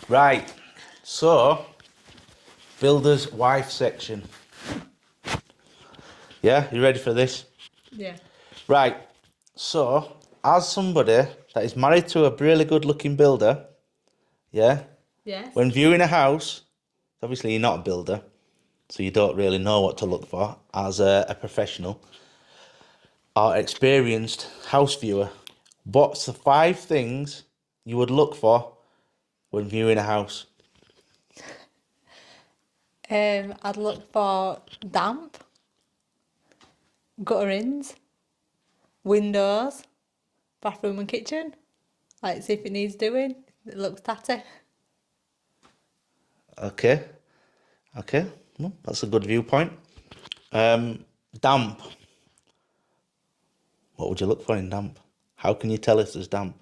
Right, so builder's wife section. Yeah, you ready for this? Yeah. Right, so as somebody that is married to a really good looking builder, yeah, Yes. when viewing a house, obviously you're not a builder, so you don't really know what to look for as a professional or experienced house viewer. What's the 5 things you would look for when viewing a house? I'd look for damp, gutterings, windows, bathroom and kitchen. Like, see if it needs doing. It looks tatty. Okay, well, that's a good viewpoint. Damp. What would you look for in damp? How can you tell if there's damp?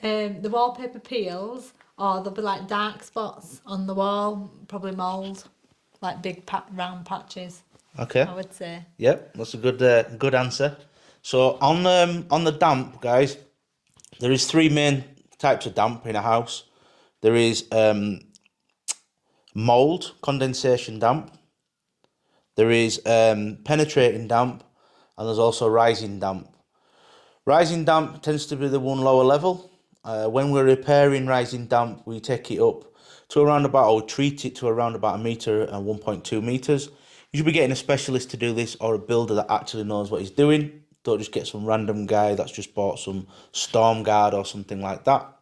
The wallpaper peels, or there'll be like dark spots on the wall, probably mould, like big round patches. Okay. I would say. Yep, that's a good answer. So on the damp, guys, there is 3 main types of damp in a house. There is mold, condensation damp. There is penetrating damp, and there's also rising damp. Rising damp tends to be the one lower level. When we're repairing rising damp, we take it up to around about, or treat it to around about 1 metre and 1.2 metres. You should be getting a specialist to do this, or a builder that actually knows what he's doing. Don't just get some random guy that's just bought some storm guard or something like that.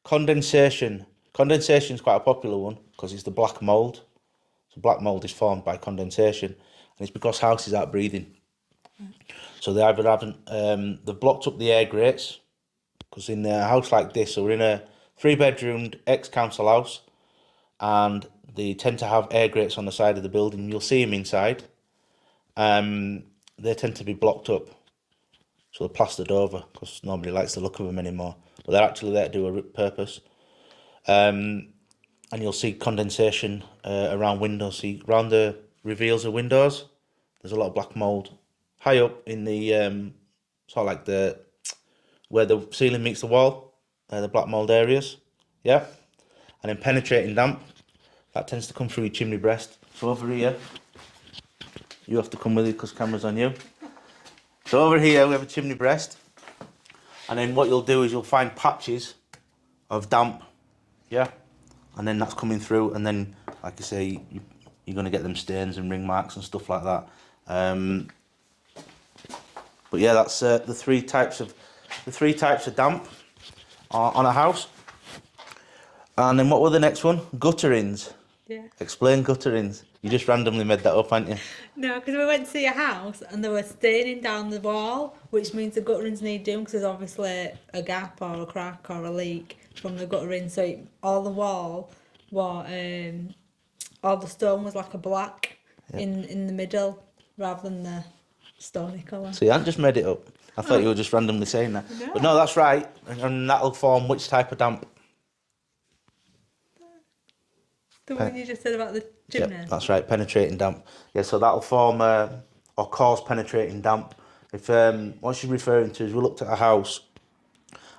Condensation. Condensation is quite a popular one because it's the black mould. So black mould is formed by condensation, and it's because houses aren't breathing. So they either haven't, they've blocked up the air grates, because in a house like this, so we're in a 3-bedroomed ex-council house, and they tend to have air grates on the side of the building. You'll see them inside. They tend to be blocked up, so they're plastered over, because nobody likes the look of them anymore. But they're actually there to do a purpose. And you'll see condensation around windows. See, around the reveals of windows, there's a lot of black mould. High up in the sort of like the where the ceiling meets the wall, the black mould areas, yeah. And then penetrating damp, that tends to come through your chimney breast. So over here, you have to come with it because camera's on you. So over here we have a chimney breast, and then what you'll do is you'll find patches of damp, yeah, and then that's coming through, and then like I say, you're going to get them stains and ring marks and stuff like that. But yeah, that's the three types of damp on a house. And then what were the next one? Gutterings. Yeah. Explain gutterings. You just randomly made that up, haven't you? No, because we went to see a house and they were staining down the wall, which means the gutterings need doing because there's obviously a gap or a crack or a leak from the guttering. So all the wall, all the stone was like a black in the middle rather than the stony colour. So you hadn't just made it up. I thought you were just randomly saying that. No. But no, that's right. And that'll form which type of damp? The one you just said about the chimney? Yep, that's right, penetrating damp. Yeah, so that'll form or cause penetrating damp. If what she's referring to is we looked at a house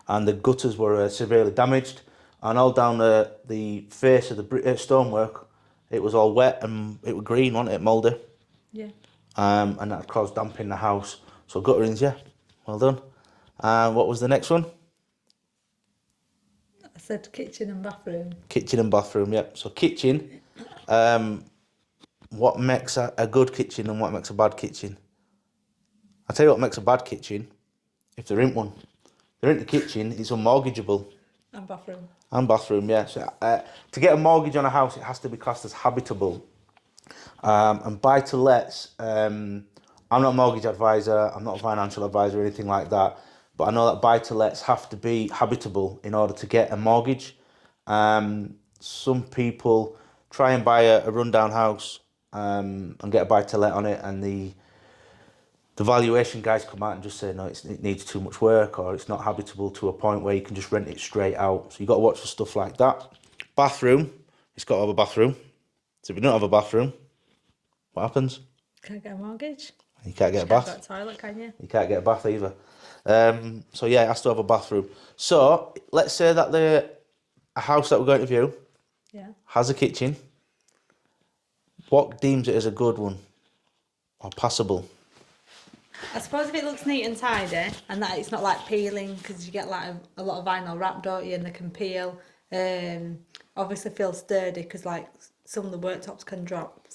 and the gutters were severely damaged, and all down the face of the stonework, it was all wet and it was green, wasn't it, mouldy? Yeah. And that caused damp in the house. So gutterings, yeah, well done. What was the next one? I said kitchen and bathroom. Kitchen and bathroom, yep. So kitchen, what makes a good kitchen and what makes a bad kitchen? I'll tell you what makes a bad kitchen, if there ain't one. If there ain't a kitchen, it's unmortgageable. And bathroom. And bathroom, yeah. So to get a mortgage on a house, it has to be classed as habitable. And buy-to-lets, I'm not a mortgage advisor, I'm not a financial advisor or anything like that, but I know that buy-to-lets have to be habitable in order to get a mortgage. Some people try and buy a rundown house and get a buy-to-let on it, and the valuation guys come out and just say, no, it needs too much work, or it's not habitable to a point where you can just rent it straight out. So you've got to watch for stuff like that. Bathroom, it's got to have a bathroom. So if you don't have a bathroom, what happens? Can't get a mortgage. You can't get a Can't bath. go to the toilet, can you? You can't get a bath either. So yeah, it has to have a bathroom. So let's say that a house that we're going to view has a kitchen. What deems it as a good one or passable? I suppose if it looks neat and tidy and that it's not like peeling, because you get like a lot of vinyl wrap, don't you, and they can peel. Obviously feel sturdy because like some of the worktops can drop.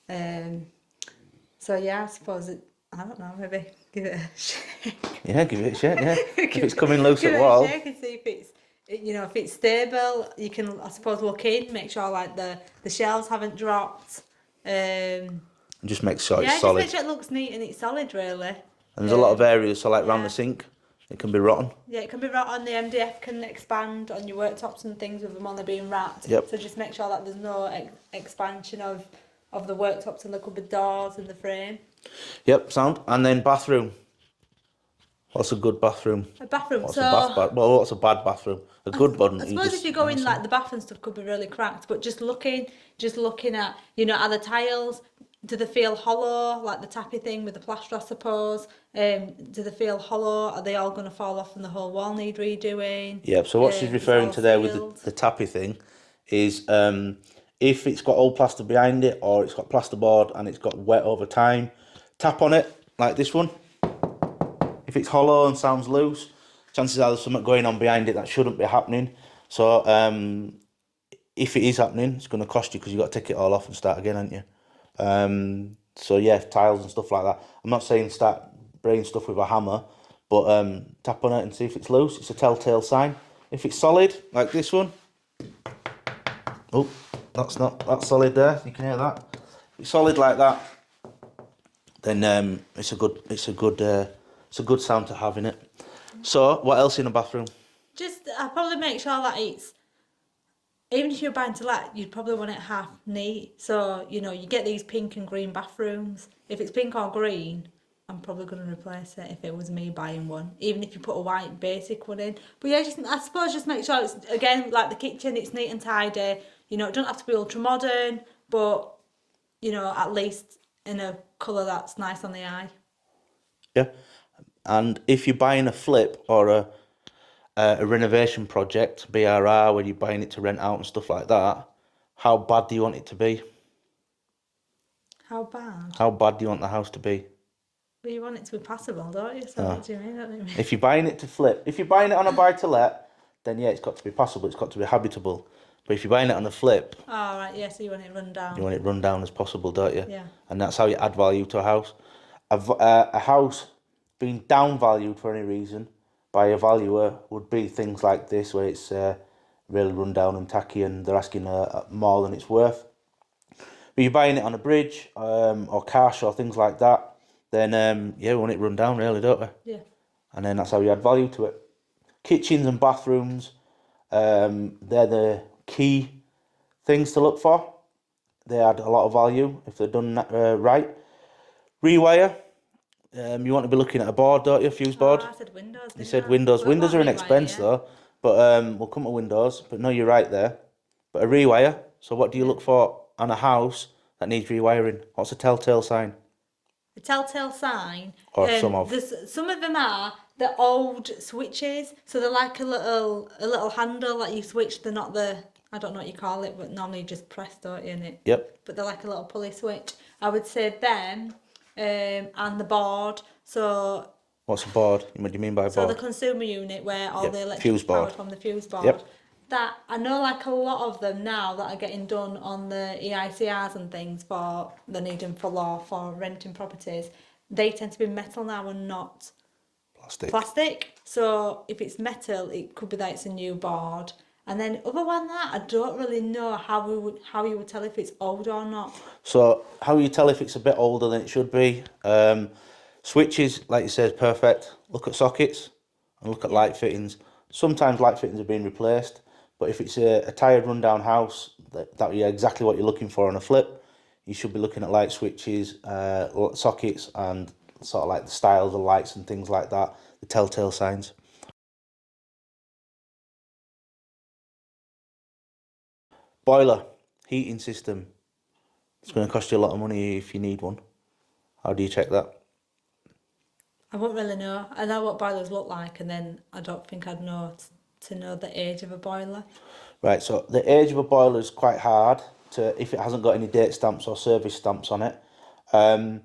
So yeah, I suppose I don't know, maybe give it a shake. Yeah, give it a shake, yeah. If it's Give coming loose give at it wall. a shake and see if if it's stable. You can, I suppose, look in, make sure like the shelves haven't dropped. And just make sure it's Yeah, just make solid. sure it looks neat and it's solid, really. And there's a lot of areas, so like round yeah. the sink, it can be rotten. Yeah, it can be rotten. The MDF can expand on your worktops and things with them only being wrapped. Yep. So just make sure that there's no expansion of the worktops, and there could be doors in the frame. Yep, sound. And then bathroom. What's a good bathroom? A bathroom. What's so what's a bad bathroom? A good one. I suppose if you go in, like the bath and stuff could be really cracked, but just looking at, are the tiles, do they feel hollow, like the tappy thing with the plaster, I suppose? Do they feel hollow? Are they all going to fall off and the whole wall need redoing? Yeah, so what she's referring to there with the tappy thing is if it's got old plaster behind it or it's got plasterboard and it's got wet over time, tap on it like this one. If it's hollow and sounds loose, chances are there's something going on behind it that shouldn't be happening. So if it is happening, it's going to cost you because you've got to take it all off and start again, haven't you? So yeah, tiles and stuff like that. I'm not saying start spraying stuff with a hammer, but tap on it and see if it's loose. It's a telltale sign. If it's solid, like this one. Oh, that's solid there. You can hear that. If it's solid like that, then it's a good sound to have in it. So, what else in a bathroom? Just, I probably make sure that it's, even if you're buying to let, you'd probably want it half neat. So, you get these pink and green bathrooms. If it's pink or green, I'm probably going to replace it if it was me buying one. Even if you put a white basic one in. But yeah, I suppose just make sure it's, again, like the kitchen, it's neat and tidy. It doesn't have to be ultra modern, but, at least in a colour that's nice on the eye. Yeah. And if you're buying a flip or a renovation project, BRR, where you're buying it to rent out and stuff like that, how bad do you want it to be? How bad? How bad do you want the house to be? Well, you want it to be passable, don't you? So what do you mean? What do you mean? If you're buying it to flip, if you're buying it on a buy-to-let, then yeah, it's got to be passable, it's got to be habitable. But if you're buying it on a flip, Oh, right, yeah, so you want it run down. you want it run down as possible, don't you? Yeah. And that's how you add value to a house. A house being downvalued for any reason by a valuer would be things like this, where it's really run down and tacky and they're asking more than it's worth. But you're buying it on a bridge or cash or things like that, then yeah, we want it run down really, don't we? Yeah. And then that's how you add value to it. Kitchens and bathrooms, they're the key things to look for. They add a lot of value if they're done right. Rewire, you want to be looking at a board, don't you? Fuse board. Oh, I said windows. You said windows. Well, Windows are an rewire, expense yeah. though, but we'll come to windows. But no, you're right there. But a rewire. So what do you look for on a house that needs rewiring? What's a telltale sign? The telltale sign. Or some of. Some of them are the old switches, so they're like a little handle that you switch. They're not I don't know what you call it, but normally you just press, don't you, in it? Yep. But they're like a little pulley switch. I would say them, and the board. So What's a board? What do you mean by a so the board? consumer unit where all Yep, the electric fuse board. powered from the fuse board. Yep. That I know, like a lot of them now that are getting done on the EICRs and things for the needing for law for renting properties, they tend to be metal now and not plastic. So if it's metal, it could be that it's a new board. And then other than that, I don't really know how you would tell if it's old or not. So how you tell if it's a bit older than it should be? Switches, like you said, perfect. Look at sockets and look at light fittings. Sometimes light fittings are being replaced, but if it's a tired, rundown house, that is exactly what you're looking for on a flip. You should be looking at light switches, sockets, and sort of like the styles of lights and things like that, the telltale signs. Boiler, heating system. It's going to cost you a lot of money if you need one. How do you check that? I won't really know. I know what boilers look like, and then I don't think I'd know to know the age of a boiler. Right, so the age of a boiler is quite hard to, if it hasn't got any date stamps or service stamps on it. A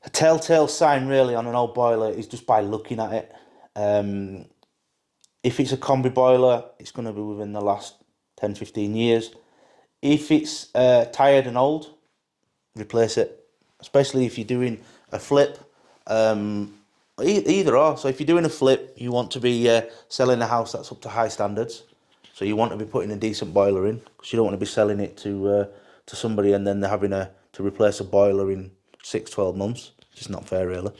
telltale sign really on an old boiler is just by looking at it. If it's a combi boiler, it's going to be within the last 10, 15 years. If it's tired and old, replace it. Especially if you're doing a flip, either or. So if you're doing a flip, you want to be selling a house that's up to high standards. So you want to be putting a decent boiler in, because you don't want to be selling it to somebody and then they're having to replace a boiler in 6, 12 months. It's just not fair, really.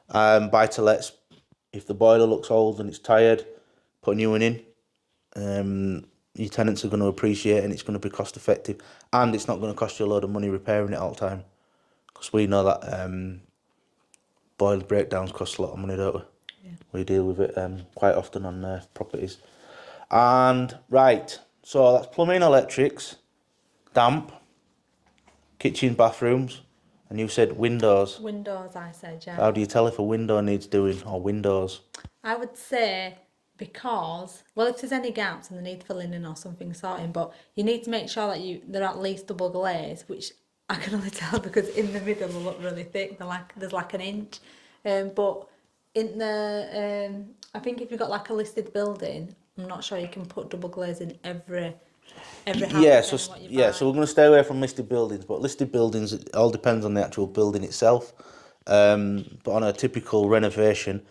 Buy to lets, if the boiler looks old and it's tired, put a new one in. Your tenants are going to appreciate it, and it's going to be cost effective, and it's not going to cost you a load of money repairing it all the time, because we know that boiler breakdowns cost a lot of money, don't we? Yeah. We deal with it quite often on properties. And right, so that's plumbing, electrics, damp, kitchen, bathrooms, and you said windows. Windows, I said, yeah. How do you tell if a window needs doing, or windows? I would say because, well, if there's any gaps and they need filling in or something sorting, but you need to make sure that they're at least double glazed, which I can only tell because in the middle they look really thick. There's like an inch, but in the I think if you've got like a listed building, I'm not sure you can put double glaze in every house. Yeah, depending so what you yeah, buy. so we're going to stay away from listed buildings, but listed buildings, it all depends on the actual building itself. But on a typical renovation,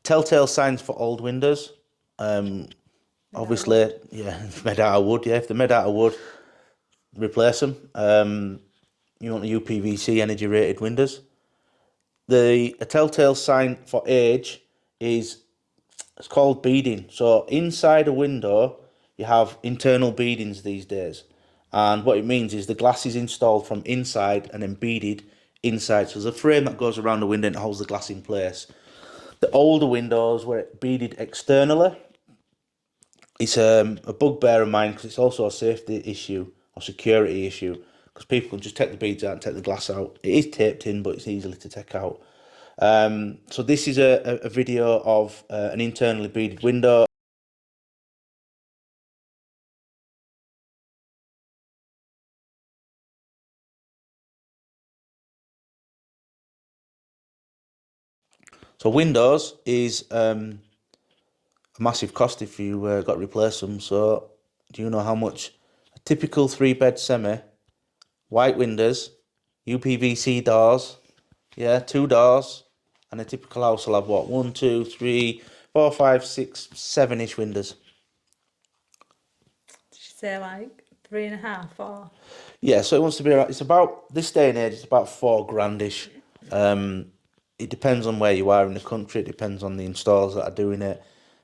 telltale signs for old windows. Obviously, yeah, made out of wood. Yeah, if they're made out of wood, replace them. You want the UPVC energy rated windows. A telltale sign for age is, it's called beading. So inside a window, you have internal beadings these days. And what it means is the glass is installed from inside and then beaded inside. So there's a frame that goes around the window and holds the glass in place. The older windows were beaded externally. It's a bugbear of mine, because it's also a safety issue or security issue, because people can just take the beads out and take the glass out. It is taped in, but it's easily to take out. So this is a video of an internally beaded window. So windows is a massive cost if you got to replace them. So do you know how much a typical 3-bed semi, white windows, UPVC doors, yeah, 2 doors, and a typical house will have what, 1, 2, 3, 4, 5, 6, 7-ish windows. Did you say like 3.5 or? Yeah, so it wants to be. It's about this day and age. It's about 4 grandish. It depends on where you are in the country. It depends on the installers that are doing it,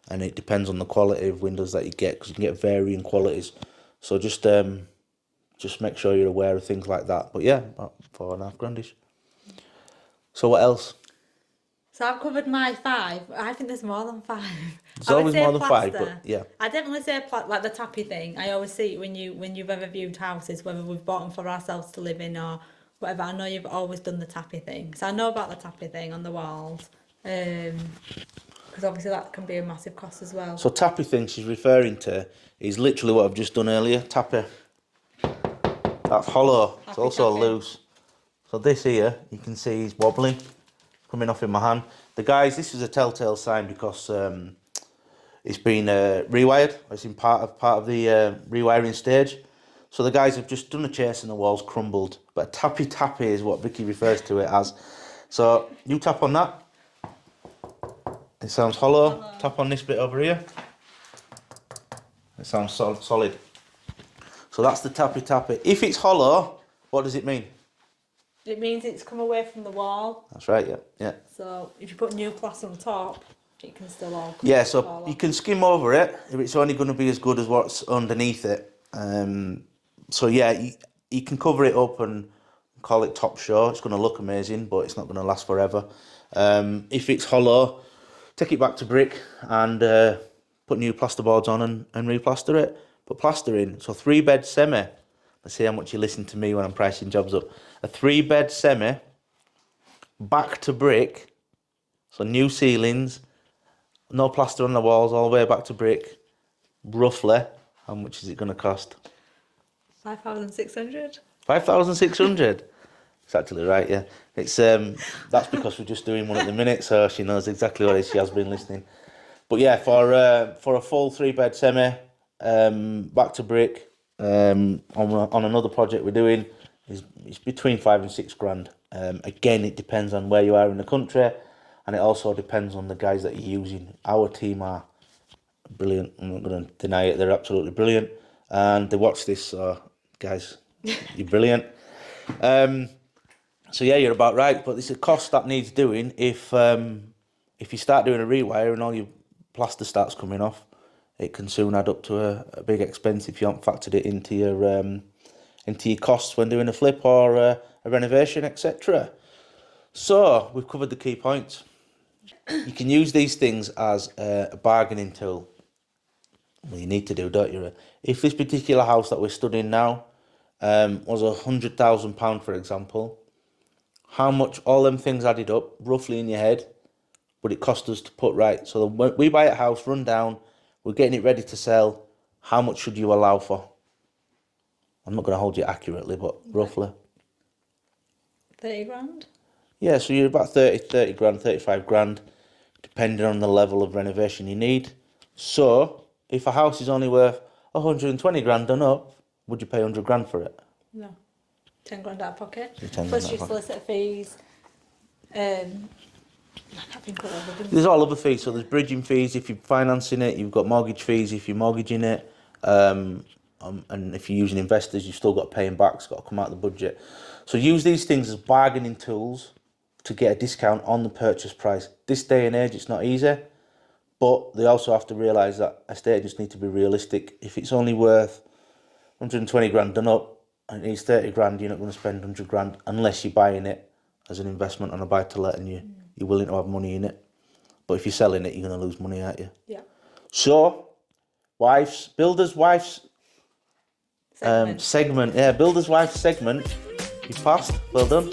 and it depends on the quality of windows that you get, because you can get varying qualities. So just make sure you're aware of things like that. But yeah, about 4.5 grandish. So what else? So I've covered my 5. I think there's more than 5. There's I would always say more than 5, plaster. but yeah. I definitely say like the tappy thing. I always see it when you've ever viewed houses, whether we've bought them for ourselves to live in or whatever. I know you've always done the tappy thing, so I know about the tappy thing on the walls. Because obviously that can be a massive cost as well. So tappy thing she's referring to is literally what I've just done earlier. Tappy. That's hollow. It's Tappy, also tappy. loose. So this here, you can see is wobbling, coming off in my hand. The guys, this is a telltale sign, because it's been rewired. It's in part of the rewiring stage. So the guys have just done a chase and the wall's crumbled. But a tappy is what Vicky refers to it as. So you tap on that. It sounds hollow. Tap on this bit over here. It sounds solid. So that's the tappy. If it's hollow, what does it mean? It means it's come away from the wall. That's right, yeah. So if you put new plaster on top, it can still all come Yeah, fall so off. you can skim over it if it's only going to be as good as what's underneath it. So yeah, you can cover it up and call it top show. It's going to look amazing, but it's not going to last forever. If it's hollow, take it back to brick and put new plasterboards on and replaster it. Put plaster in. So 3-bed semi. Let's see how much you listen to me when I'm pricing jobs up. A 3-bed semi, back to brick, So new ceilings, no plaster on the walls, all the way back to brick. Roughly, how much is it going to cost? 5,600. 5,600. It's actually right, yeah. It's that's because we're just doing one at the minute, so she knows exactly what it is. She has been listening. But yeah, for a full 3-bed semi, back to brick, on another project we're doing, it's between 5 and 6 grand. Again, it depends on where you are in the country, and it also depends on the guys that you're using. Our team are brilliant. I'm not going to deny it. They're absolutely brilliant, and they watch this. So, guys, you're brilliant. So yeah, you're about right. But it's a cost that needs doing. If you start doing a rewire and all your plaster starts coming off, it can soon add up to a big expense if you haven't factored it into your costs when doing a flip or a renovation, etc. So we've covered the key points. You can use these things as a bargaining tool. Well, you need to do, don't you? If this particular house that we're studying now was £100,000, for example, how much all them things added up, roughly in your head, would it cost us to put right? So when we buy a house, run down, we're getting it ready to sell, how much should you allow for? I'm not going to hold you accurately, but roughly. 30 grand? Yeah, so you're about 30 grand, 35 grand, depending on the level of renovation you need. So, if a house is only worth 120 grand done up, would you pay 100 grand for it? No. 10 grand out of pocket. So 10 grand Plus out your of pocket. solicitor fees. I can't think of all of them. There's all other fees, so there's bridging fees if you're financing it, you've got mortgage fees if you're mortgaging it, and if you're using investors, you've still got to pay them back, it's got to come out of the budget. So use these things as bargaining tools to get a discount on the purchase price. This day and age, it's not easy, but they also have to realise that estate agents need to be realistic. If it's only worth 120 grand done up and it needs 30 grand, you're not going to spend 100 grand unless you're buying it as an investment on a buy to let and you're willing to have money in it. But if you're selling it, you're going to lose money, aren't you? Yeah. So, builders' wives segment. Yeah, builders' wives segment. You passed. Well done.